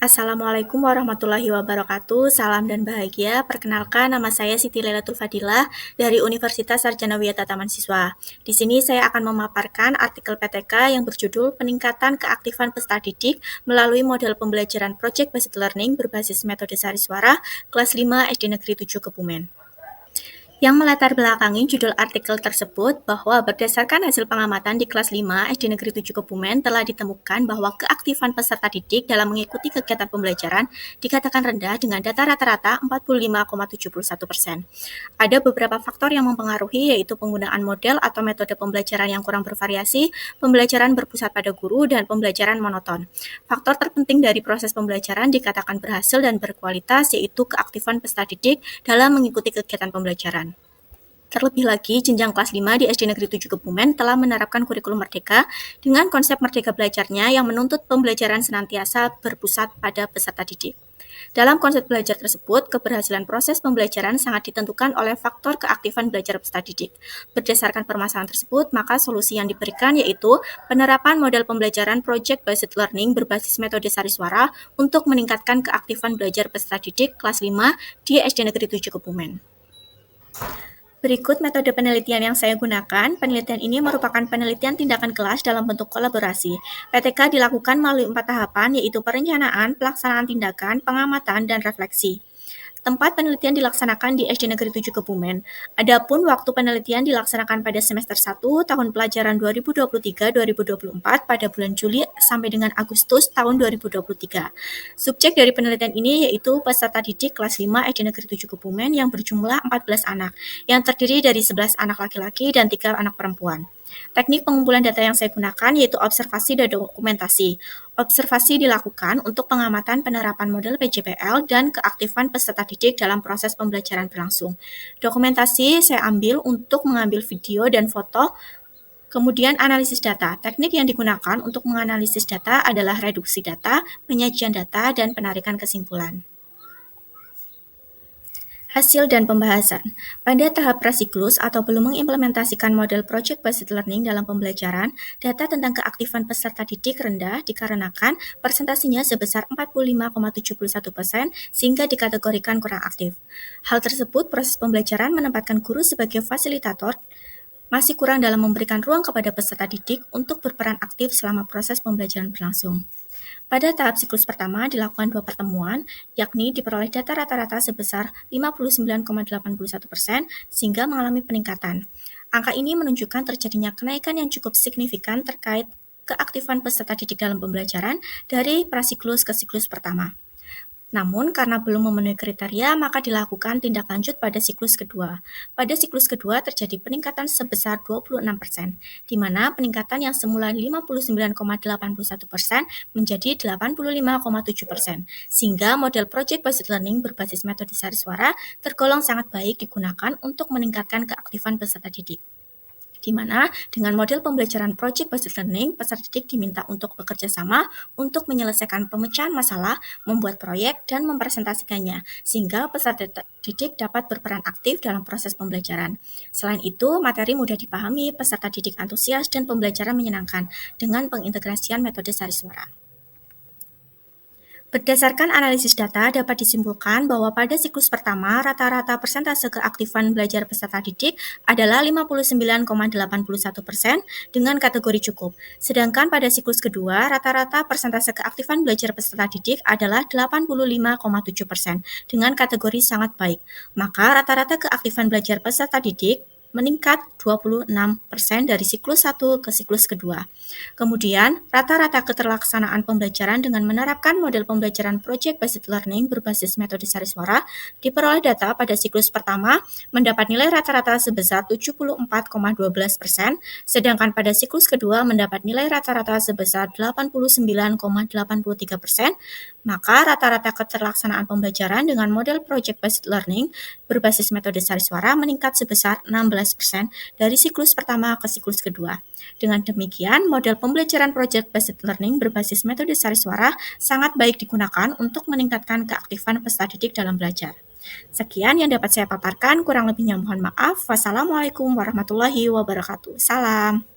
Assalamualaikum warahmatullahi wabarakatuh. Salam dan bahagia. Perkenalkan, nama saya Siti Lailatul Fadilah dari Universitas Sarjana Wiyata Taman Siswa. Di sini saya akan memaparkan artikel PTK yang berjudul Peningkatan Keaktifan Peserta Didik melalui Model Pembelajaran Project Based Learning berbasis Metode Sari-Suara kelas 5 SD Negeri 7 Kebumen. Yang melatar belakangi judul artikel tersebut bahwa berdasarkan hasil pengamatan di kelas 5 SD Negeri 7 Kebumen telah ditemukan bahwa keaktifan peserta didik dalam mengikuti kegiatan pembelajaran dikatakan rendah dengan data rata-rata 45,71%. Ada beberapa faktor yang mempengaruhi yaitu penggunaan model atau metode pembelajaran yang kurang bervariasi, pembelajaran berpusat pada guru, dan pembelajaran monoton. Faktor terpenting dari proses pembelajaran dikatakan berhasil dan berkualitas yaitu keaktifan peserta didik dalam mengikuti kegiatan pembelajaran. Terlebih lagi, jenjang kelas 5 di SD Negeri 7 Kebumen telah menerapkan kurikulum merdeka dengan konsep merdeka belajarnya yang menuntut pembelajaran senantiasa berpusat pada peserta didik. Dalam konsep belajar tersebut, keberhasilan proses pembelajaran sangat ditentukan oleh faktor keaktifan belajar peserta didik. Berdasarkan permasalahan tersebut, maka solusi yang diberikan yaitu penerapan model pembelajaran Project Based Learning berbasis metode Sari-Suara untuk meningkatkan keaktifan belajar peserta didik kelas 5 di SD Negeri 7 Kebumen. Berikut metode penelitian yang saya gunakan. Penelitian ini merupakan penelitian tindakan kelas dalam bentuk kolaborasi. PTK dilakukan melalui 4 tahapan, yaitu perencanaan, pelaksanaan tindakan, pengamatan, dan refleksi. Tempat penelitian dilaksanakan di SD Negeri 7 Kebumen. Adapun waktu penelitian dilaksanakan pada semester 1 tahun pelajaran 2023-2024 pada bulan Juli sampai dengan Agustus tahun 2023. Subjek dari penelitian ini yaitu peserta didik kelas 5 SD Negeri 7 Kebumen yang berjumlah 14 anak, yang terdiri dari 11 anak laki-laki dan 3 anak perempuan. Teknik pengumpulan data yang saya gunakan yaitu observasi dan dokumentasi. Observasi dilakukan untuk pengamatan penerapan model PJBL dan keaktifan peserta didik dalam proses pembelajaran berlangsung. Dokumentasi saya ambil untuk mengambil video dan foto. Kemudian analisis data. Teknik yang digunakan untuk menganalisis data adalah reduksi data, penyajian data, dan penarikan kesimpulan. Hasil dan pembahasan. Pada tahap prasiklus atau belum mengimplementasikan model Project Based Learning dalam pembelajaran, data tentang keaktifan peserta didik rendah dikarenakan persentasinya sebesar 45,71% sehingga dikategorikan kurang aktif. Hal tersebut proses pembelajaran menempatkan guru sebagai fasilitator masih kurang dalam memberikan ruang kepada peserta didik untuk berperan aktif selama proses pembelajaran berlangsung. Pada tahap siklus pertama dilakukan 2 pertemuan, yakni diperoleh data rata-rata sebesar 59,81% sehingga mengalami peningkatan. Angka ini menunjukkan terjadinya kenaikan yang cukup signifikan terkait keaktifan peserta didik dalam pembelajaran dari prasiklus ke siklus pertama. Namun, karena belum memenuhi kriteria, maka dilakukan tindak lanjut pada siklus kedua. Pada siklus kedua terjadi peningkatan sebesar 26%, di mana peningkatan yang semula 59,81% menjadi 85,7%, sehingga model Project Based Learning berbasis metode Sari-Suara tergolong sangat baik digunakan untuk meningkatkan keaktifan peserta didik. Di mana dengan model pembelajaran Project Based Learning, peserta didik diminta untuk bekerja sama untuk menyelesaikan pemecahan masalah, membuat proyek, dan mempresentasikannya, sehingga peserta didik dapat berperan aktif dalam proses pembelajaran. Selain itu, materi mudah dipahami, peserta didik antusias, dan pembelajaran menyenangkan dengan pengintegrasian metode Sari-Suara. Berdasarkan analisis data, dapat disimpulkan bahwa pada siklus pertama, rata-rata persentase keaktifan belajar peserta didik adalah 59,81% dengan kategori cukup. Sedangkan pada siklus kedua, rata-rata persentase keaktifan belajar peserta didik adalah 85,7% dengan kategori sangat baik. Maka rata-rata keaktifan belajar peserta didik meningkat 26% dari siklus 1 ke siklus kedua. Kemudian, rata-rata keterlaksanaan pembelajaran dengan menerapkan model pembelajaran Project Based Learning berbasis metode Sari-Suara diperoleh data pada siklus pertama mendapat nilai rata-rata sebesar 74,12%, sedangkan pada siklus kedua mendapat nilai rata-rata sebesar 89,83%, maka rata-rata keterlaksanaan pembelajaran dengan model Project Based Learning berbasis metode Sari-Suara meningkat sebesar 16% dari siklus pertama ke siklus kedua. Dengan demikian, model pembelajaran Project Based Learning berbasis metode Sari-Suara sangat baik digunakan untuk meningkatkan keaktifan peserta didik dalam belajar. Sekian yang dapat saya paparkan, kurang lebihnya mohon maaf. Wassalamualaikum warahmatullahi wabarakatuh. Salam.